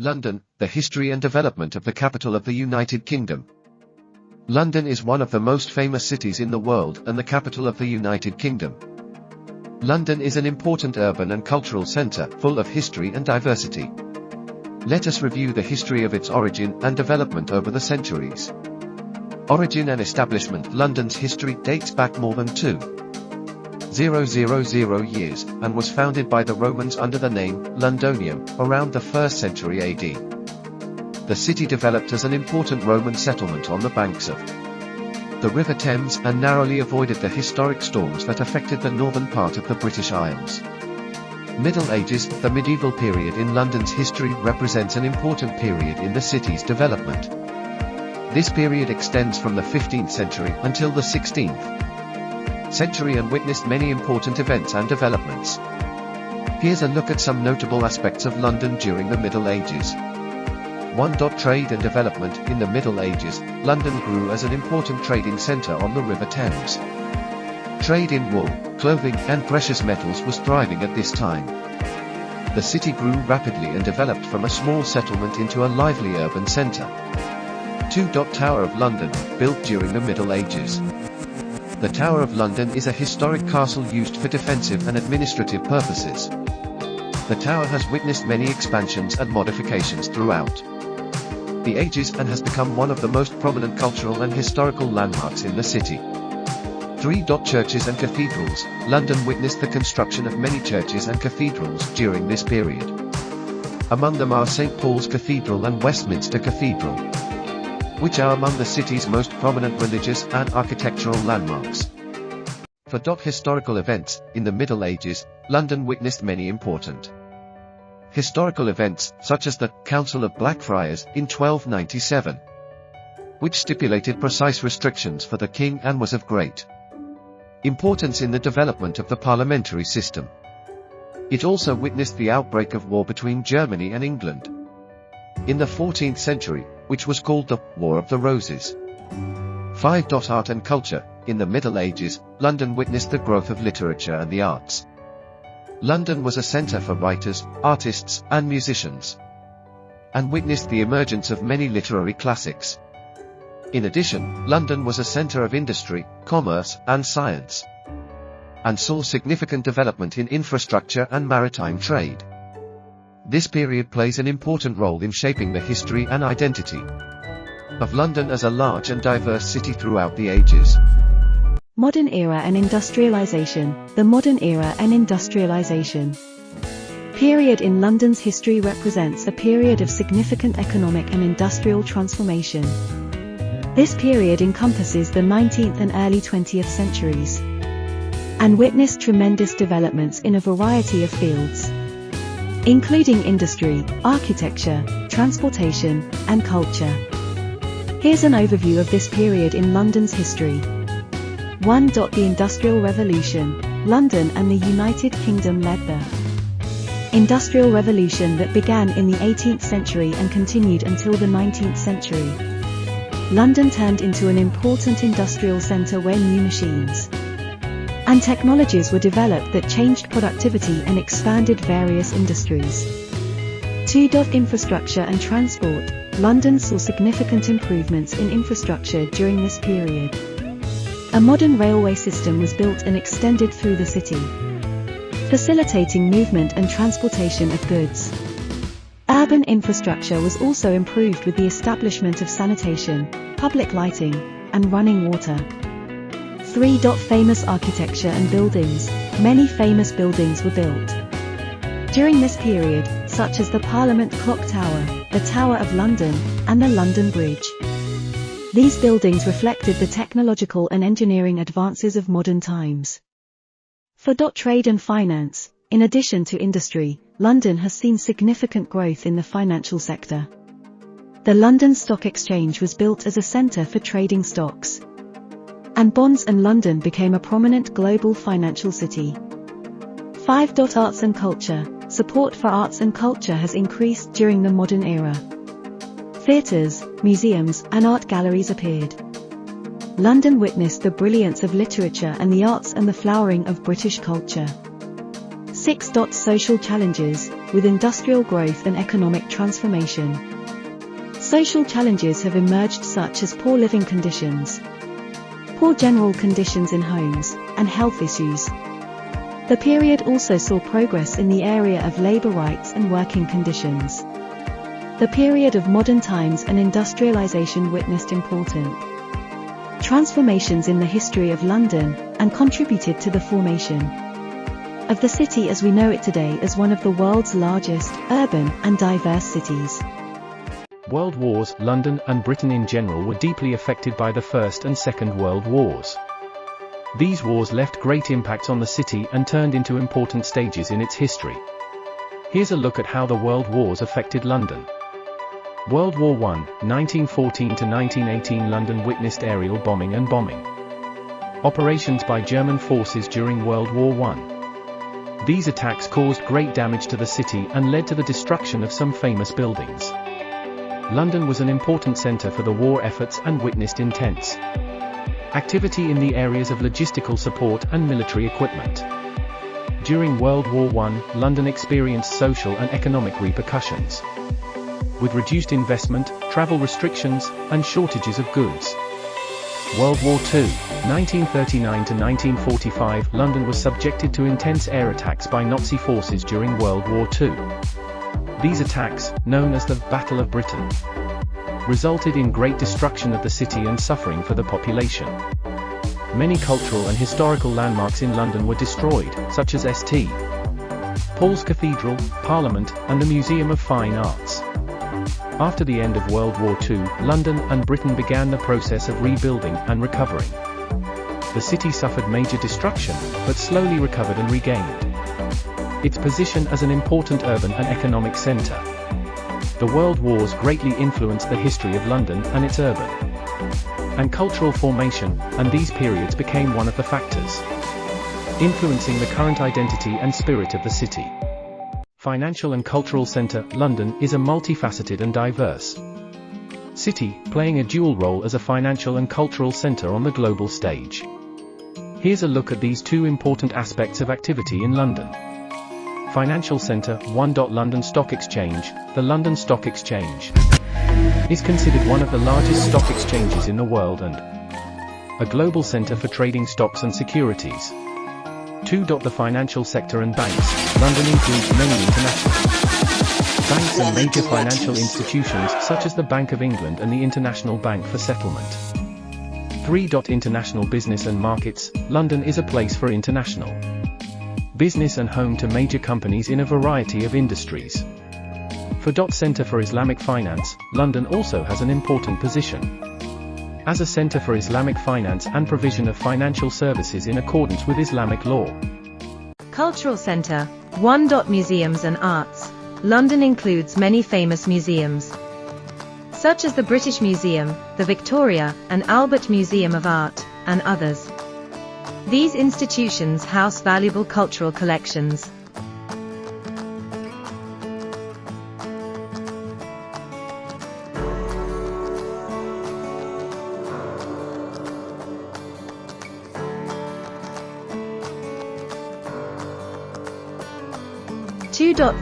London, the history and development of the capital of the United Kingdom. London is one of the most famous cities in the world and the capital of the United Kingdom. London is an important urban and cultural centre, full of history and diversity. Let us review the history of its origin and development over the centuries. Origin and establishment. London's history dates back more than 2,000 years, and was founded by the Romans under the name Londonium, around the 1st century AD. The city developed as an important Roman settlement on the banks of the River Thames and narrowly avoided the historic storms that affected the northern part of the British Isles. Middle Ages. The medieval period in London's history represents an important period in the city's development. This period extends from the 15th century until the 16th century and witnessed many important events and developments. Here's a look at some notable aspects of London during the Middle Ages. 1. Trade and development. In the Middle Ages, London grew as an important trading centre on the River Thames. Trade in wool, clothing, and precious metals was thriving at this time. The city grew rapidly and developed from a small settlement into a lively urban centre. 2. Tower of London, built during the Middle Ages. The Tower of London is a historic castle used for defensive and administrative purposes. The tower has witnessed many expansions and modifications throughout the ages and has become one of the most prominent cultural and historical landmarks in the city. 3. Churches and cathedrals. London witnessed the construction of many churches and cathedrals during this period. Among them are St. Paul's Cathedral and Westminster Cathedral, which are among the city's most prominent religious and architectural landmarks. 4. Historical events. In the Middle Ages, London witnessed many important historical events, such as the Council of Blackfriars in 1297, which stipulated precise restrictions for the king and was of great importance in the development of the parliamentary system. It also witnessed the outbreak of war between Germany and England in the 14th century, which was called the War of the Roses. 5. Art and culture. In the Middle Ages, London witnessed the growth of literature and the arts. London was a centre for writers, artists, and musicians, and witnessed the emergence of many literary classics. In addition, London was a centre of industry, commerce, and science, and saw significant development in infrastructure and maritime trade. This period plays an important role in shaping the history and identity of London as a large and diverse city throughout the ages. Modern era and industrialization. The modern era and industrialization period in London's history represents a period of significant economic and industrial transformation. This period encompasses the 19th and early 20th centuries, and witnessed tremendous developments in a variety of fields, including industry, architecture, transportation, and culture. Here's an overview of this period in London's history. 1. The Industrial Revolution. London and the United Kingdom led the Industrial Revolution that began in the 18th century and continued until the 19th century. London turned into an important industrial centre where new machines and technologies were developed that changed productivity and expanded various industries. 2. Infrastructure and transport. London saw significant improvements in infrastructure during this period. A modern railway system was built and extended through the city, facilitating movement and transportation of goods. Urban infrastructure was also improved with the establishment of sanitation, public lighting, and running water. 3. Famous architecture and buildings. Many famous buildings were built during this period, such as the Parliament Clock Tower, the Tower of London, and the London Bridge. These buildings reflected the technological and engineering advances of modern times. 4. Trade and finance. In addition to industry, London has seen significant growth in the financial sector. The London Stock Exchange was built as a centre for trading stocks and bonds, and London became a prominent global financial city. 5. Arts and culture. Support for arts and culture has increased during the modern era. Theatres, museums, and art galleries appeared. London witnessed the brilliance of literature and the arts and the flowering of British culture. 6. Social challenges, with industrial growth and economic transformation. Social challenges have emerged such as poor living conditions, poor general conditions in homes, and health issues. The period also saw progress in the area of labor rights and working conditions. The period of modern times and industrialization witnessed important transformations in the history of London, and contributed to the formation of the city as we know it today as one of the world's largest, urban, and diverse cities. World Wars. London and Britain in general were deeply affected by the First and Second World Wars. These wars left great impacts on the city and turned into important stages in its history. Here's a look at how the World Wars affected London. World War I, 1914 to 1918. London witnessed aerial bombing and bombing operations by German forces during World War I. These attacks caused great damage to the city and led to the destruction of some famous buildings. London was an important centre for the war efforts and witnessed intense activity in the areas of logistical support and military equipment. During World War I, London experienced social and economic repercussions, with reduced investment, travel restrictions, and shortages of goods. World War II, 1939 to 1945. London was subjected to intense air attacks by Nazi forces during World War II. These attacks, known as the Battle of Britain, resulted in great destruction of the city and suffering for the population. Many cultural and historical landmarks in London were destroyed, such as St. Paul's Cathedral, Parliament, and the Museum of Fine Arts. After the end of World War II, London and Britain began the process of rebuilding and recovering. The city suffered major destruction, but slowly recovered and regained its position as an important urban and economic centre. The World Wars greatly influenced the history of London and its urban and cultural formation, and these periods became one of the factors influencing the current identity and spirit of the city. Financial and cultural centre. London is a multifaceted and diverse city, playing a dual role as a financial and cultural centre on the global stage. Here's a look at these two important aspects of activity in London. Financial centre. 1. London Stock Exchange. The London Stock Exchange is considered one of the largest stock exchanges in the world and a global centre for trading stocks and securities. 2. The financial sector and banks. London includes many international banks and major financial institutions such as the Bank of England and the International Bank for Settlement. 3. International business and markets. London is a place for international business and home to major companies in a variety of industries. 4. Centre for Islamic finance. London also has an important position as a centre for Islamic finance and provision of financial services in accordance with Islamic law. Cultural centre. 1. Museums and arts. London includes many famous museums, such as the British Museum, the Victoria and Albert Museum of Art, and others. These institutions house valuable cultural collections.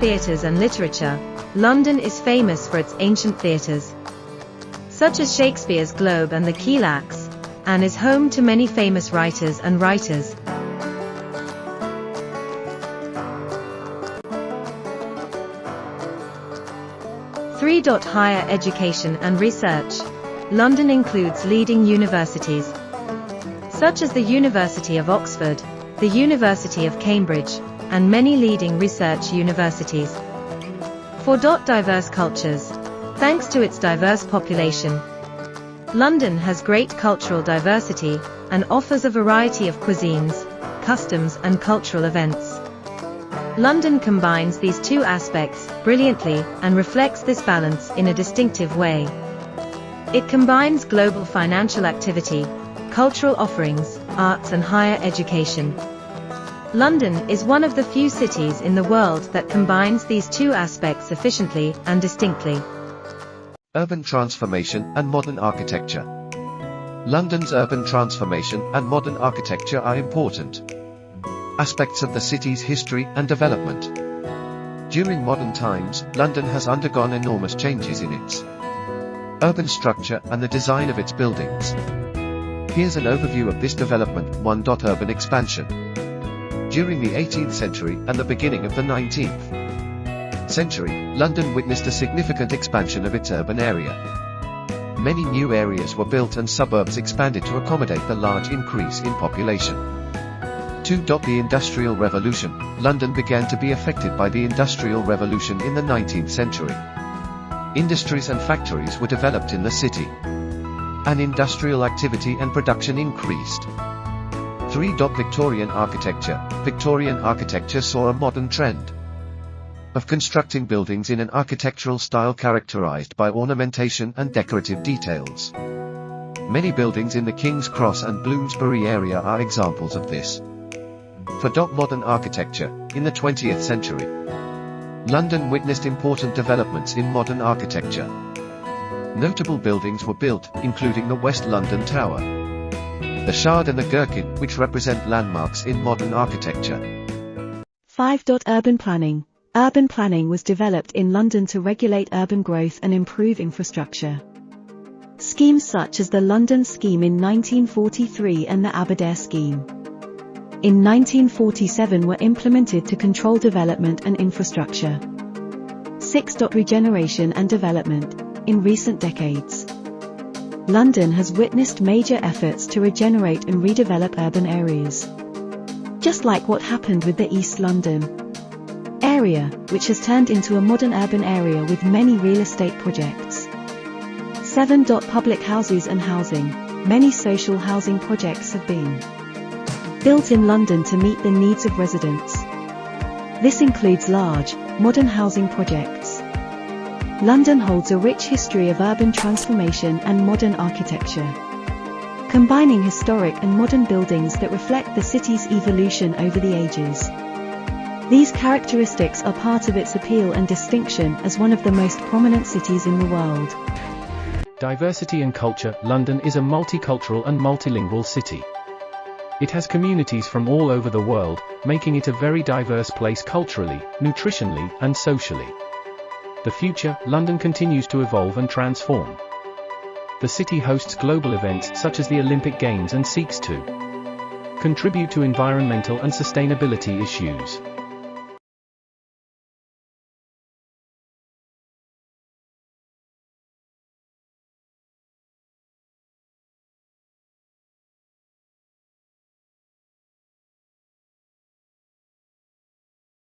Theatres and literature. London is famous for its ancient theatres, such as Shakespeare's Globe and the Keelacks, and is home to many famous writers and writers. Higher education and research. London includes leading universities, such as the University of Oxford, the University of Cambridge, and many leading research universities. 4. Diverse cultures. Thanks to its diverse population, London has great cultural diversity, and offers a variety of cuisines, customs and cultural events. London combines these two aspects brilliantly, and reflects this balance in a distinctive way. It combines global financial activity, cultural offerings, arts and higher education. London is one of the few cities in the world that combines these two aspects efficiently and distinctly. Urban transformation and modern architecture. London's urban transformation and modern architecture are important. Aspects of the city's history and development. During modern times, London has undergone enormous changes in its urban structure and the design of its buildings. Here's an overview of this development. 1. Urban expansion. During the 18th century and the beginning of the 19th century, London witnessed a significant expansion of its urban area. Many new areas were built and suburbs expanded to accommodate the large increase in population. 2. The Industrial Revolution. London began to be affected by the Industrial Revolution in the 19th century. Industries and factories were developed in the city, and industrial activity and production increased. 3. Victorian architecture. Victorian architecture saw a modern trend of constructing buildings in an architectural style characterized by ornamentation and decorative details. Many buildings in the King's Cross and Bloomsbury area are examples of this. 4. Modern architecture. In the 20th century, London witnessed important developments in modern architecture. Notable buildings were built, including the West London Tower, the Shard and the Gherkin, which represent landmarks in modern architecture. 5. Urban planning. Urban planning was developed in London to regulate urban growth and improve infrastructure. Schemes such as the London Scheme in 1943 and the Aberdare Scheme in 1947 were implemented to control development and infrastructure. 6. Regeneration and development. In recent decades, London has witnessed major efforts to regenerate and redevelop urban areas. Just like what happened with the East London area, which has turned into a modern urban area with many real estate projects. 7. Public houses and housing. Many social housing projects have been built in London to meet the needs of residents. This includes large, modern housing projects. London holds a rich history of urban transformation and modern architecture, combining historic and modern buildings that reflect the city's evolution over the ages. These characteristics are part of its appeal and distinction as one of the most prominent cities in the world. Diversity and culture. London is a multicultural and multilingual city. It has communities from all over the world, making it a very diverse place culturally, nutritionally, and socially. The future, London continues to evolve and transform. The city hosts global events such as the Olympic Games and seeks to contribute to environmental and sustainability issues.